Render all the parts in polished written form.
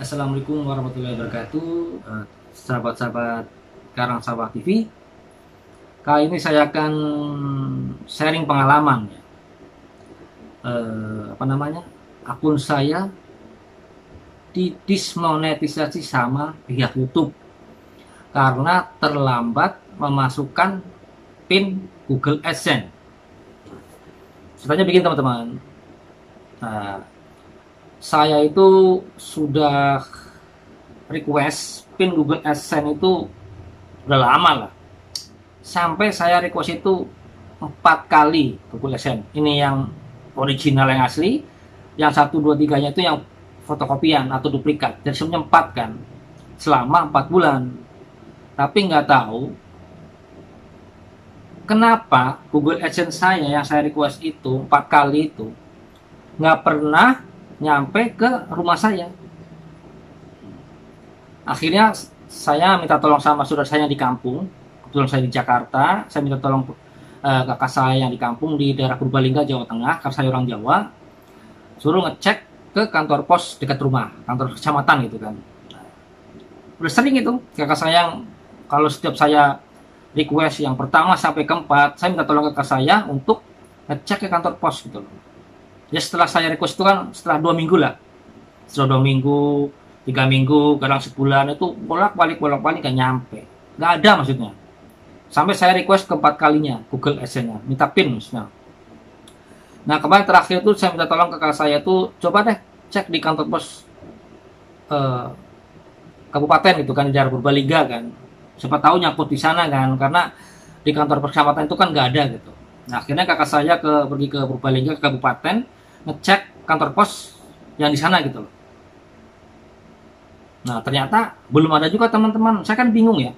Assalamualaikum warahmatullahi wabarakatuh, sahabat-sahabat Karang Sawah TV. Kali ini saya akan sharing pengalaman ya. Akun saya didismonetisasi sama pihak YouTube karena terlambat memasukkan PIN Google AdSense. Ceritanya begini teman-teman. Saya itu sudah request PIN Google AdSense itu udah lama lah. Sampai saya request itu 4 kali Google AdSense. Ini yang original yang asli, yang 1, 2, 3-nya itu yang fotokopian atau duplikat. Jadi sebenarnya 4 kan, selama 4 bulan. Tapi nggak tahu kenapa Google AdSense saya yang saya request itu 4 kali itu nggak pernah nyampe ke rumah saya. Akhirnya saya minta tolong sama saudara saya di kampung. Kebetulan saya di Jakarta, saya minta tolong kakak saya yang di kampung di daerah Purbalingga, Jawa Tengah, karena saya orang Jawa, suruh ngecek ke kantor pos dekat rumah, kantor kecamatan gitu kan. Udah sering itu kakak saya, kalau setiap saya request yang pertama sampai keempat, saya minta tolong kakak saya untuk ngecek ke kantor pos gitu loh. Ya setelah saya request itu kan setelah 2 minggu lah, setelah 2 minggu, 3 minggu, kadang sebulan itu bolak-balik gak nyampe, nggak ada maksudnya. Sampai saya request ke 4 kalinya Google AdSense-nya, minta PIN maksudnya. Nah kemarin terakhir itu saya minta tolong ke kakak saya tuh, coba deh cek di kantor pos kabupaten gitu kan, di daerah Purbalingga kan, siapa tahu nyangkut di sana kan, karena di kantor pos kecamatan itu kan nggak ada gitu. Nah akhirnya kakak saya pergi ke Purbalingga, ke kabupaten, ngecek kantor pos yang di sana gitu loh. Nah ternyata belum ada juga teman-teman. Saya kan bingung ya,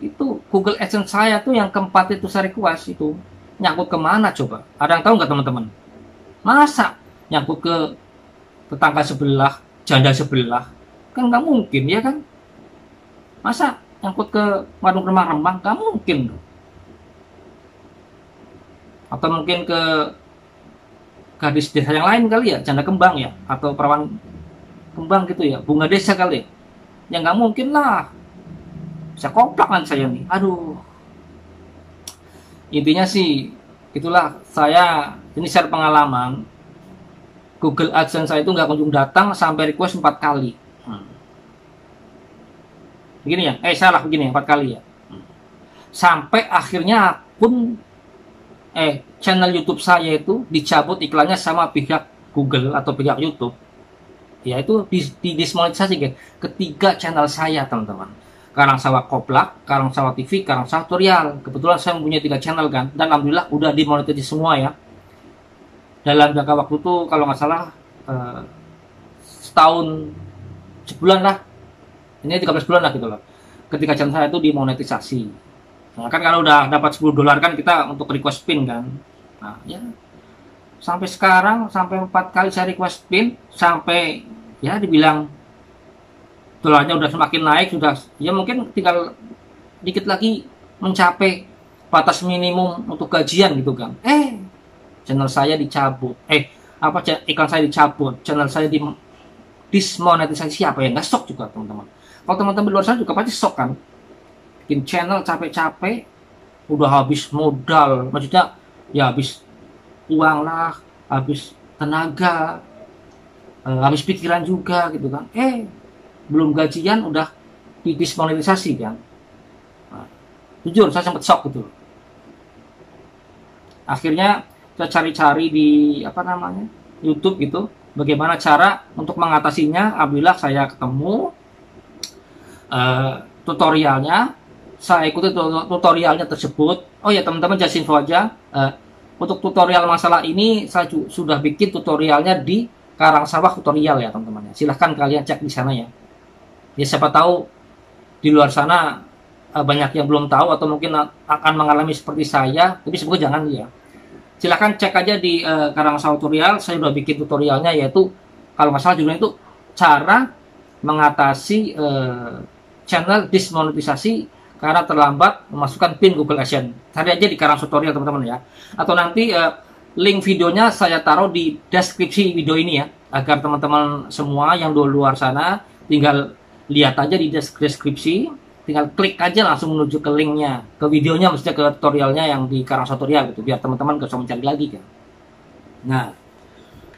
itu Google AdSense saya tuh yang keempat itu saya request itu nyangkut kemana coba? Ada yang tahu nggak teman-teman? Masa nyangkut ke tetangga sebelah, janda sebelah? Kan nggak mungkin ya kan? Masa nyangkut ke warung remang-remang? Nggak mungkin. Atau mungkin ke gadis desa yang lain kali ya, janda kembang ya, atau perawan kembang gitu ya, bunga desa kali ya. Nggak mungkin lah, bisa koplak kan saya nih, aduh. Intinya sih itulah, saya ini share pengalaman Google AdSense saya itu nggak kunjung datang sampai request 4 kali. Begini ya, salah begini ya, 4 kali ya. Sampai akhirnya akun channel YouTube saya itu dicabut iklannya sama pihak Google atau pihak YouTube. Ya itu didismonetisasi guys. Ketiga channel saya teman-teman. Karang Sawah Koplak, Karang Sawah TV, Karang Sawah Tutorial. Kebetulan saya mempunyai 3 channel kan, dan alhamdulillah udah dimonetisasi semua ya. Dalam jangka waktu itu kalau nggak salah setahun sebulan lah. Ini 13 bulan lah gitu loh. Ketika channel saya itu dimonetisasi. Nah, kan kalau udah dapat $10 kan kita untuk request PIN kan. Nah, ya sampai sekarang sampai 4 kali saya request PIN, sampai ya dibilang dolarnya udah semakin naik, sudah ya mungkin tinggal dikit lagi mencapai batas minimum untuk gajian gitu kan. Channel saya dicabut. Iklan saya dicabut, channel saya dismonetisasi. Apa yang nggak shock juga teman-teman? Kalau teman-teman di luar sana juga pasti shock kan. Bikin channel capek-capek, udah habis modal, maksudnya ya habis uang lah, habis tenaga, habis pikiran juga gitu kan. Belum gajian udah didismonetisasi kan. Nah, jujur saya sempat shock gitu. Akhirnya saya cari-cari di YouTube gitu, bagaimana cara untuk mengatasinya. Alhamdulillah saya ketemu tutorialnya. Saya ikuti tutorialnya tersebut. Oh ya teman-teman, just info aja, untuk tutorial masalah ini saya sudah bikin tutorialnya di Karang Sawah Tutorial ya teman-teman. Silahkan kalian cek di sana ya. Ya siapa tahu di luar sana banyak yang belum tahu atau mungkin akan mengalami seperti saya, tapi semoga jangan ya. Silahkan cek aja di Karang Sawah Tutorial. Saya sudah bikin tutorialnya, yaitu kalau nggak salah judulnya itu cara mengatasi channel dismonetisasi karena terlambat memasukkan PIN Google AdSense. Cari aja di Karang Tutorial teman-teman ya. Atau nanti link videonya saya taruh di deskripsi video ini ya, agar teman-teman semua yang di luar sana tinggal lihat aja di deskripsi, tinggal klik aja langsung menuju ke linknya, ke videonya, maksudnya ke tutorialnya yang di Karangsa Tutorial gitu, biar teman-teman gak usah mencari lagi kan. Nah,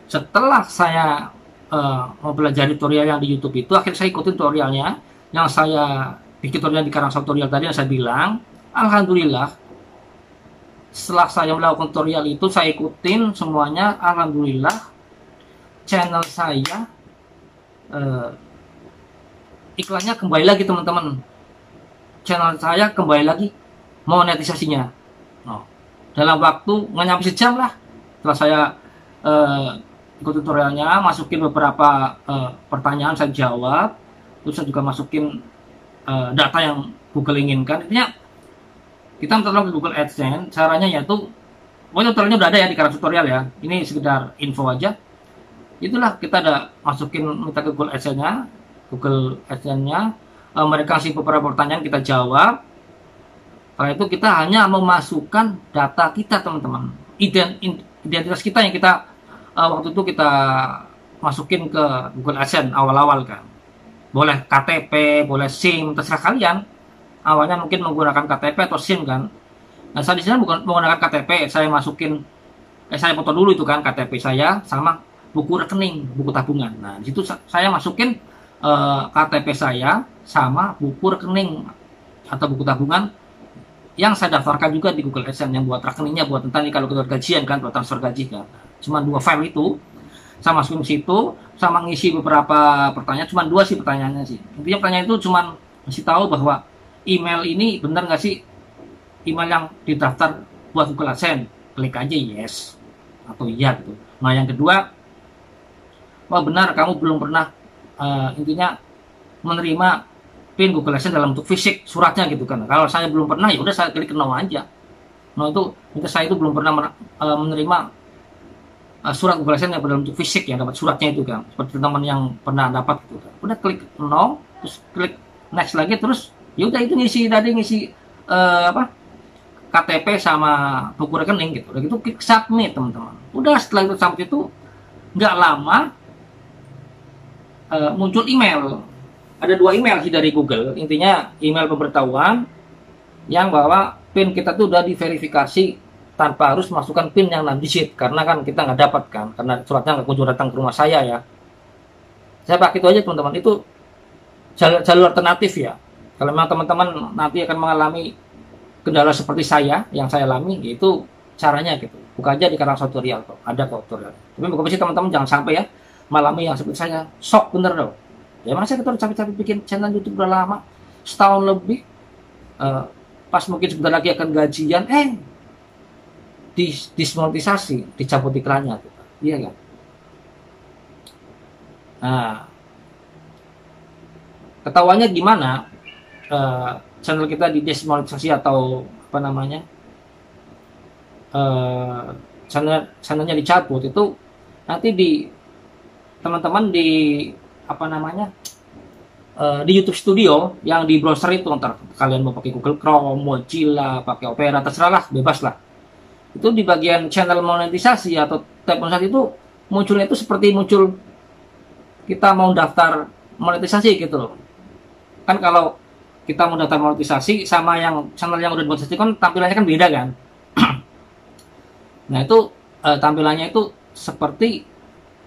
setelah saya mempelajari tutorial yang di YouTube itu, akhirnya saya ikutin tutorialnya, yang saya bikin tutorial di Karangsa Tutorial tadi yang saya bilang. Alhamdulillah, setelah saya melakukan tutorial itu, saya ikutin semuanya, alhamdulillah channel saya iklannya kembali lagi teman-teman. Channel saya kembali lagi monetisasinya. Dalam waktu nggak nyampe sejam lah, setelah saya ikut tutorialnya, masukin beberapa pertanyaan, saya jawab, terus saya juga masukin data yang Google inginkan. Intinya kita menonton Google AdSense, caranya yaitu, pokoknya tutorialnya udah ada ya di Karangsa Tutorial ya, ini sekedar info aja. Itulah, kita ada masukin, minta ke Google AdSense-nya, mereka kasih beberapa pertanyaan, kita jawab. Setelah itu kita hanya memasukkan data kita teman-teman, identitas kita yang kita waktu itu kita masukin ke Google AdSense awal-awal kan. Boleh KTP, boleh SIM, terserah kalian. Awalnya mungkin menggunakan KTP atau SIM kan. Nah, saya di sini bukan menggunakan KTP, saya masukin, saya foto dulu itu kan KTP saya sama buku rekening, buku tabungan. Nah, di situ saya masukin KTP saya sama buku rekening atau buku tabungan yang saya daftarkan juga di Google AdSense, yang buat rekeningnya, buat tentang kalau kita gajian kan, buat transfer gaji kan. Cuma 2 file itu saya masukin situ, sama ngisi beberapa pertanyaan, cuma 2 sih pertanyaannya sih. Intinya pertanyaan itu cuma ngasih tahu bahwa email ini benar nggak sih email yang didaftar buat Google AdSense. Klik aja yes atau iya gitu. Nah, yang kedua, wah benar kamu belum pernah intinya menerima PIN Google AdSense dalam bentuk fisik, suratnya gitu kan. Kalau saya belum pernah, ya udah saya klik no aja. No, itu saya itu belum pernah menerima surat Google AdSense yang dalam bentuk fisik, yang dapat suratnya itu kan, seperti teman yang pernah dapat gitu kan. Udah klik no, terus klik next lagi, terus ya udah itu ngisi KTP sama buku rekening gitu. Udah gitu klik submit teman-teman. Udah setelah itu submit itu nggak lama muncul email. Ada 2 email sih dari Google. Intinya email pemberitahuan yang bahwa PIN kita tuh udah diverifikasi tanpa harus masukkan PIN yang 6 digit, karena kan kita nggak dapat kan, karena suratnya nggak kunjung datang ke rumah saya ya. Saya pakai itu aja teman-teman. Itu jalur alternatif ya. Kalau memang teman-teman nanti akan mengalami kendala seperti saya yang saya alami, itu caranya gitu. Buka aja di Karangsa Tutorial kok, ada kok tutorial. Tapi bukan sih teman-teman, jangan sampai ya mengalami yang seperti saya, shock bener loh. Ya mana saya capek-capek bikin channel YouTube udah lama, setahun lebih, pas mungkin sebentar lagi akan gajian, dismonetisasi, dicabut iklannya, gitu. Iya kan? Nah, ketahuannya gimana channel kita didesmonetisasi atau apa namanya, channelnya dicabut itu nanti teman-teman di apa namanya di YouTube Studio yang di browser itu, ntar kalian mau pakai Google Chrome, Mozilla, pakai Opera, terserah lah, bebas lah. Itu di bagian channel monetisasi atau tab monetisasi itu munculnya itu seperti muncul kita mau daftar monetisasi gitu loh. Kan kalau kita mau daftar monetisasi sama yang channel yang udah monetisasi kan tampilannya kan beda kan. Nah itu tampilannya itu seperti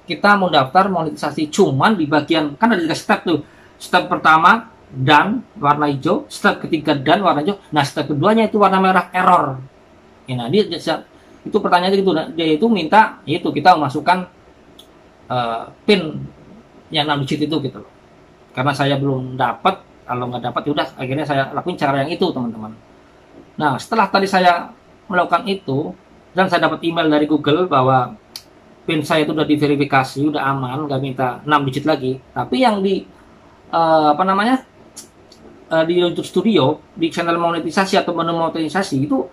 kita mau daftar monetisasi, cuman di bagian kan ada 3 step tuh. Step pertama dan warna hijau, step ketiga dan warna hijau. Nah step keduanya itu warna merah, error. Ya, nah dia itu pertanyaannya gitu, dia itu minta itu kita memasukkan PIN yang 6 digit itu gitu loh. Karena saya belum dapat, kalau nggak dapat ya udah akhirnya saya lakuin cara yang itu teman-teman. Nah setelah tadi saya melakukan itu dan saya dapat email dari Google bahwa PIN saya itu udah diverifikasi, udah aman, nggak minta 6 digit lagi. Tapi yang di di YouTube Studio, di channel monetisasi atau menu monetisasi itu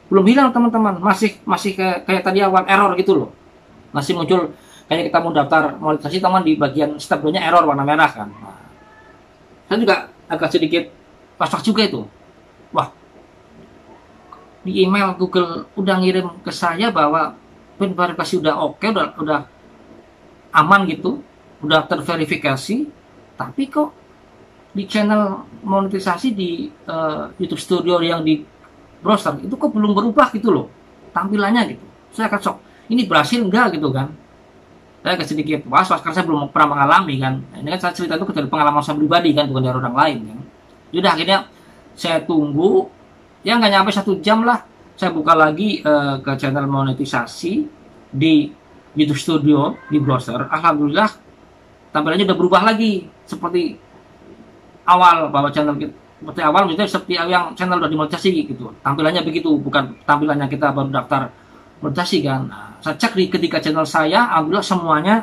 belum hilang teman-teman, masih kayak tadi awal, error gitu loh. Masih muncul kayak kita mau daftar monetisasi teman, di bagian step 2-nya error warna merah kan. Nah, saya juga agak sedikit was-was juga itu. Wah, di email Google udah ngirim ke saya bahwa pin verifikasi udah oke, udah aman gitu, udah terverifikasi, tapi kok di channel monetisasi di YouTube Studio yang di browser itu kok belum berubah gitu loh tampilannya gitu. Saya akan shock, ini berhasil enggak gitu kan. Saya agak sedikit was-was karena saya belum pernah mengalami kan. Ini kan saya cerita itu dari pengalaman saya pribadi kan, bukan dari orang lain kan. Yaudah akhirnya saya tunggu, ya nggak nyampe 1 jam lah, saya buka lagi ke channel monetisasi di YouTube Studio di browser. Alhamdulillah tampilannya udah berubah lagi seperti awal, bahwa channel kita seperti awal, maksudnya seperti yang channel udah dimonetisasi gitu. Tampilannya begitu, bukan tampilannya kita baru daftar monetisasi kan. Nah, saya cek di ketika channel saya, alhamdulillah semuanya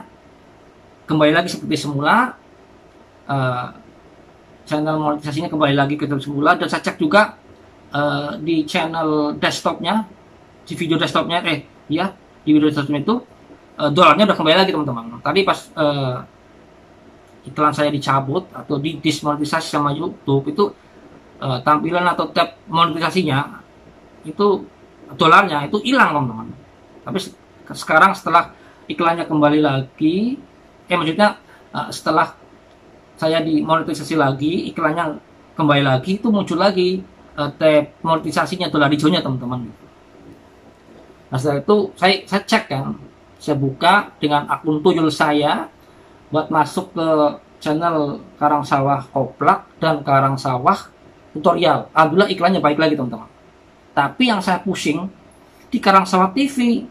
kembali lagi seperti semula. Channel monetisasinya kembali lagi ke semula, dan saya cek juga di channel desktopnya, di video desktopnya, ya di video desktopnya itu dolarnya udah kembali lagi teman-teman. Tadi pas iklan saya dicabut atau di dismonetisasi sama YouTube itu tampilan atau tab monetisasinya itu dolarnya itu hilang teman-teman. Tapi sekarang setelah iklannya kembali lagi, maksudnya setelah saya dimonetisasi lagi, iklannya kembali lagi, itu muncul lagi tab monetisasinya dolar hijaunya teman-teman. Nah setelah itu saya cek kan, saya buka dengan akun tuyul saya buat masuk ke channel Karangsawah Koplak dan Karangsawah Tutorial. Alhamdulillah iklannya baik lagi teman-teman. Tapi yang saya pusing di Karangsawah TV,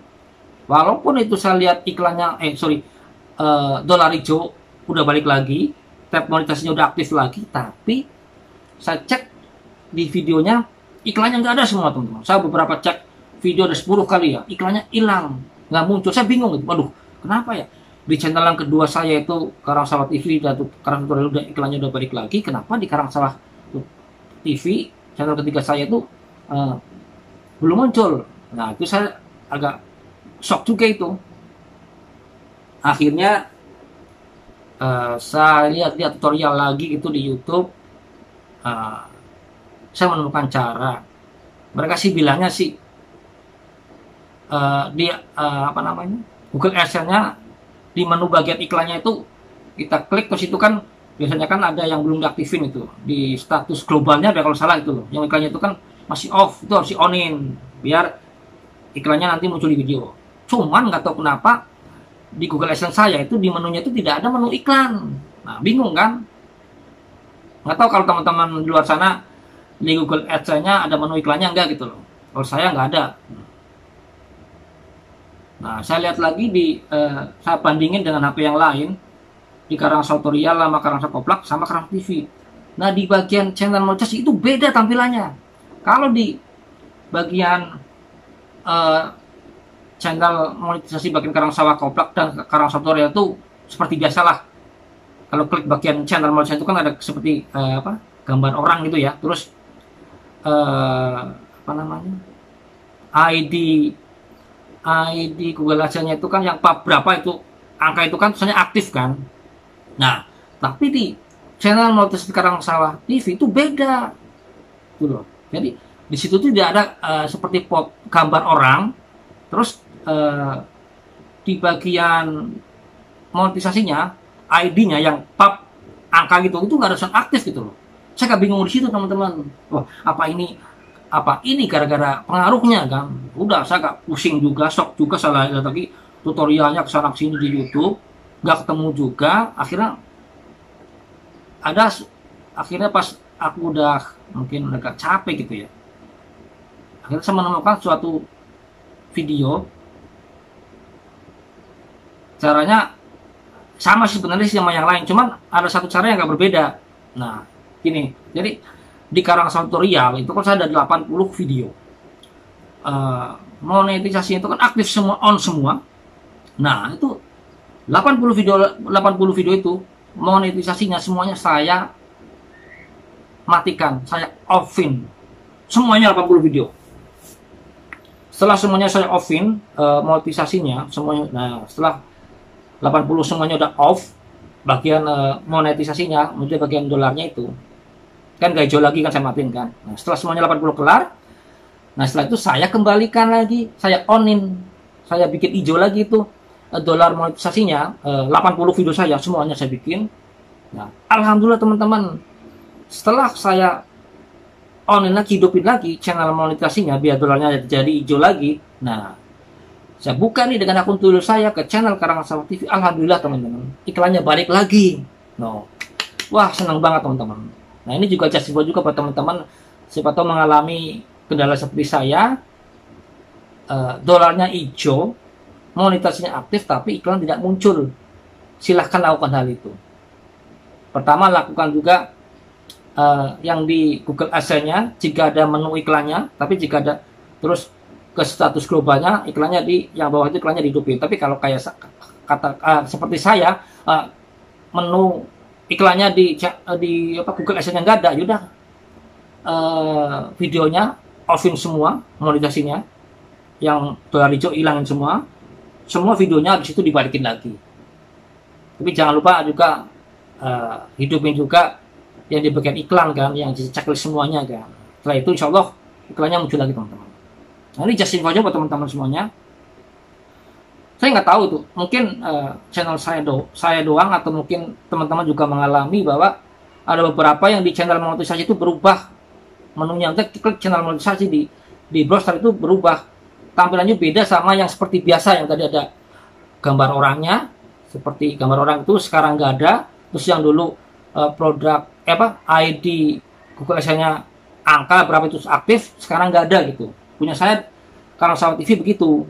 walaupun itu saya lihat iklannya, dolar hijau udah balik lagi, tab monetisasinya udah aktif lagi, tapi saya cek di videonya iklannya nggak ada semua teman-teman. Saya beberapa cek video ada 10 kali ya, iklannya hilang, nggak muncul. Saya bingung gitu, waduh kenapa ya? Di channel yang kedua saya itu Karangsawah TV dan Karangsawah Tutorial udah iklannya udah balik lagi, kenapa di Karangsawah TV channel ketiga saya itu belum muncul? Nah itu saya agak shock juga itu. Akhirnya saya lihat tutorial lagi gitu di YouTube, saya menemukan cara. Mereka sih bilangnya sih di Google AdSense-nya di menu bagian iklannya itu kita klik terus itu kan biasanya kan ada yang belum diaktifin itu di status globalnya ada kalau salah itu loh, yang iklannya itu kan masih off, itu harus on-in biar iklannya nanti muncul di video. Cuman nggak tahu kenapa di Google AdSense saya itu di menunya itu tidak ada menu iklan. Nah bingung kan, nggak tahu kalau teman-teman di luar sana di Google AdSense-nya ada menu iklannya enggak gitu loh. Kalau saya nggak ada. Nah, saya lihat lagi saya bandingin dengan HP yang lain, di Karangsawah Tutorial sama Karangsawah Koplak sama Karangsawah TV. Nah, di bagian channel monetisasi itu beda tampilannya. Kalau di bagian channel monetisasi bagian Karangsawah Koplak dan Karangsawah Tutorial itu seperti biasalah. Kalau klik bagian channel monetisasi itu kan ada seperti gambar orang gitu ya. Terus ID Google AdSense-nya itu kan yang berapa itu angka itu kan tulisannya aktif kan. Nah, tapi di channel monetisasi Karangsawah TV itu beda, gitu loh. Jadi di situ tuh tidak ada seperti gambar orang, terus di bagian monetisasinya ID-nya yang angka gitu itu nggak ada tulisan aktif gitu loh. Saya bingung di situ teman-teman. Wah, apa ini gara-gara pengaruhnya kan? Udah saya agak pusing juga, shock juga, salah lihat lagi tutorialnya kesana sini di YouTube, nggak ketemu juga. Akhirnya pas aku udah mungkin agak capek gitu ya, akhirnya saya menemukan suatu video, caranya sama sih sebenarnya sama yang lain, cuman ada satu cara yang agak berbeda. Nah gini, jadi di Karangsawah Tutorial itu kan saya ada 80 video, monetisasi itu kan aktif semua, on semua. Nah itu 80 video itu monetisasinya semuanya saya matikan, saya offin semuanya 80 video. Setelah semuanya saya offin monetisasinya semuanya, nah setelah 80 semuanya udah off, bagian monetisasinya, maksudnya bagian dolarnya itu kan gak hijau lagi kan, saya matiin kan. Nah setelah semuanya 80 kelar, nah setelah itu saya kembalikan lagi, saya onin saya bikin hijau lagi itu dolar monetisasinya, 80 video saya semuanya saya bikin. Nah, alhamdulillah teman-teman, setelah saya online lagi, hidupin lagi channel monetisasinya biar dolarnya jadi hijau lagi. Nah, saya buka nih dengan akun Twitter saya ke channel Karangsawah TV. Alhamdulillah teman-teman, iklannya balik lagi. No. Wah, senang banget teman-teman. Nah, ini juga justified juga buat teman-teman siapa tahu mengalami kendala seperti saya, dolarnya hijau, monetisasinya aktif tapi iklan tidak muncul. Silahkan lakukan hal itu. Pertama, lakukan juga yang di Google AdSense-nya, jika ada menu iklannya, tapi jika ada terus ke status globalnya, iklannya di yang bawah itu iklannya dihidupin. Tapi kalau kayak seperti saya, menu iklannya di Google AdSense-nya nggak ada, yaudah videonya offin semua, monetisasinya yang dolar hijau hilangin semua videonya habis itu dibalikin lagi. Tapi jangan lupa juga hidupin juga yang di bagian iklan kan, yang di checklist semuanya kan. Setelah itu insya Allah iklannya muncul lagi teman-teman. Nah, ini just info aja buat teman-teman semuanya. Saya nggak tahu itu, mungkin channel saya doang atau mungkin teman-teman juga mengalami bahwa ada beberapa yang di channel monetisasi itu berubah menunya. Kita klik channel monetisasi di browser itu berubah, tampilannya beda sama yang seperti biasa yang tadi ada gambar orangnya, seperti gambar orang itu sekarang nggak ada. Terus yang dulu produk ID Google AdSense-nya angka berapa itu aktif, sekarang nggak ada gitu. Punya saya Karangsawah TV begitu.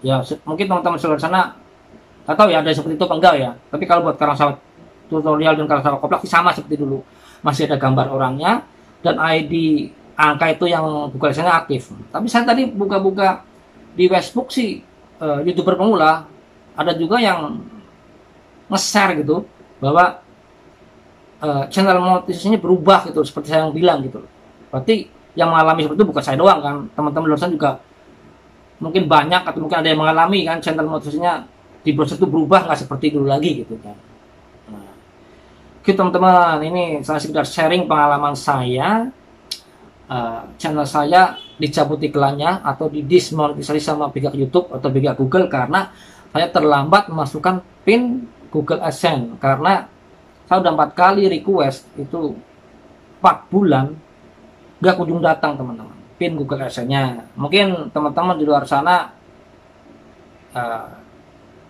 Ya, mungkin teman-teman di sana nggak tahu ya ada seperti itu apa enggak ya. Tapi kalau buat Karangsawah tutorial dan Karangsawah koplak sama seperti dulu. Masih ada gambar orangnya dan ID angka itu yang Google AdSense-nya aktif. Tapi saya tadi buka-buka di Facebook sih, YouTuber pemula ada juga yang nge-share gitu bahwa channel monetisasinya berubah gitu, seperti saya yang bilang gitu. Berarti yang mengalami seperti itu bukan saya doang kan, teman-teman luar sana juga mungkin banyak atau mungkin ada yang mengalami kan, channel monetisasinya di browser itu berubah nggak seperti dulu lagi gitu kan. Nah, oke teman-teman, ini saya sekedar sharing pengalaman saya. Channel saya dicabut iklannya atau didismonetisasi sama pihak YouTube atau pihak Google karena saya terlambat memasukkan PIN Google AdSense. Karena saya udah 4 kali request itu 4 bulan nggak kunjung datang teman-teman PIN Google AdSense-nya. Mungkin teman-teman di luar sana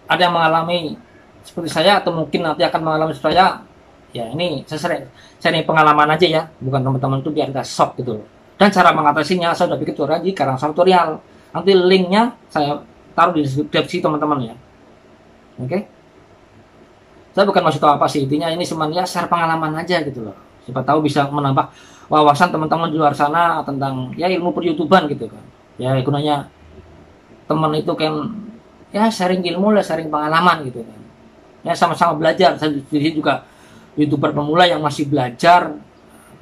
ada yang mengalami seperti saya atau mungkin nanti akan mengalami seperti saya. Ya ini saya ini pengalaman aja ya, bukan teman-teman itu biar nggak shock gitu loh. Dan cara mengatasinya saya udah bikin tutorial di Karangsawah tutorial. Nanti linknya saya taruh di deskripsi teman-teman ya. Oke? Saya bukan maksud apa sih, intinya ini cuma ya share pengalaman aja gitu loh. Siapa tahu bisa menambah wawasan teman-teman di luar sana tentang ya ilmu per-YouTuban gitu kan. Ya gunanya teman itu kan ya sharing ilmu lah, sharing pengalaman gitu kan. Ya sama-sama belajar. Saya di sini juga YouTuber pemula yang masih belajar.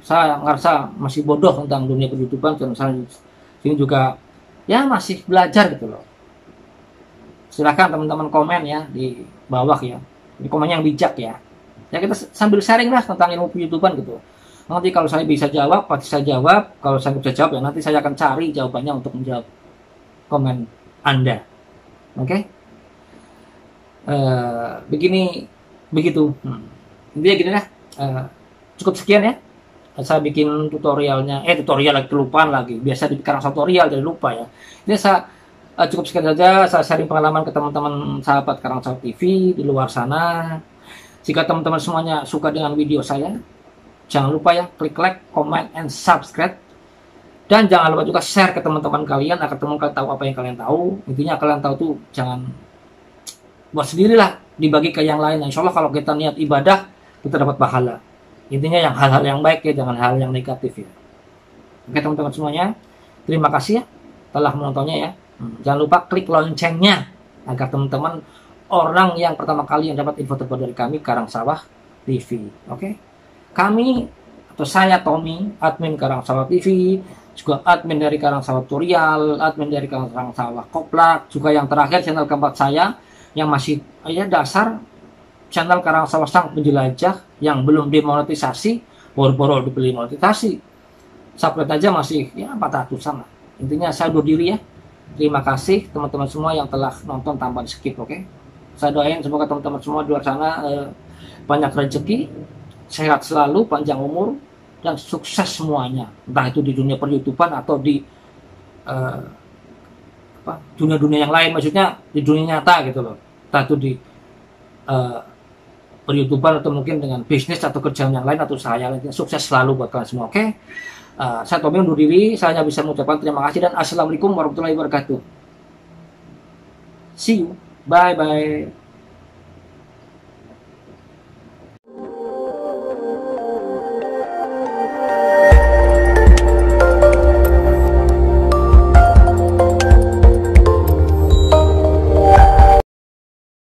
Saya ngerasa masih bodoh tentang dunia per-YouTuban, dan saya sini juga ya masih belajar gitu loh. Silahkan teman-teman komen ya di bawah ya, di komen yang bijak ya. Ya kita sambil sharing lah tentang ilmu per-YouTuban gitu. Nanti kalau saya bisa jawab, pasti saya jawab. Kalau saya bisa jawab ya nanti saya akan cari jawabannya untuk menjawab komen Anda. Oke? Begitu. Intinya gini lah, cukup sekian ya. Saya bikin tutorialnya, tutorial lagi kelupaan lagi. Biasa di Karangsawah tutorial jadi lupa ya. Ini saya cukup sekian saja. Saya sharing pengalaman ke teman-teman sahabat Karangsawah TV di luar sana. Jika teman-teman semuanya suka dengan video saya, jangan lupa ya klik like, comment, and subscribe. Dan jangan lupa juga share ke teman-teman kalian agar teman-teman tahu apa yang kalian tahu. Intinya kalian tahu tuh jangan buat sendirilah, dibagi ke yang lain. Insya Allah kalau kita niat ibadah kita dapat pahala. Intinya yang hal-hal yang baik ya, jangan hal yang negatif ya. Oke teman-teman semuanya, terima kasih ya telah menontonnya ya. Jangan lupa klik loncengnya agar teman-teman orang yang pertama kali yang dapat info terbaru dari kami Karangsawah TV. Oke, kami atau saya Tommy, admin Karangsawah TV, juga admin dari Karangsawah tutorial, admin dari Karangsawah koplak, juga yang terakhir channel keempat saya yang masih ya dasar channel Karangsawah Sang Penjelajah yang belum dimonetisasi, boro-boro dibeli monetisasi. Subscribe aja masih ya 400-an lah. Intinya saya undur diri ya. Terima kasih teman-teman semua yang telah nonton tanpa di skip, oke? Saya doain semoga teman-teman semua di luar sana banyak rezeki, sehat selalu, panjang umur, dan sukses semuanya. Entah itu di dunia per-YouTubean atau di dunia-dunia yang lain, maksudnya di dunia nyata gitu loh. Entah itu di per-YouTubean atau mungkin dengan bisnis atau kerjaan yang lain atau usaha yang lain. Sukses selalu buat kalian semua, oke? Saya Tommy undur diri, saya hanya bisa mengucapkan terima kasih dan assalamualaikum warahmatullahi wabarakatuh. See you, bye bye.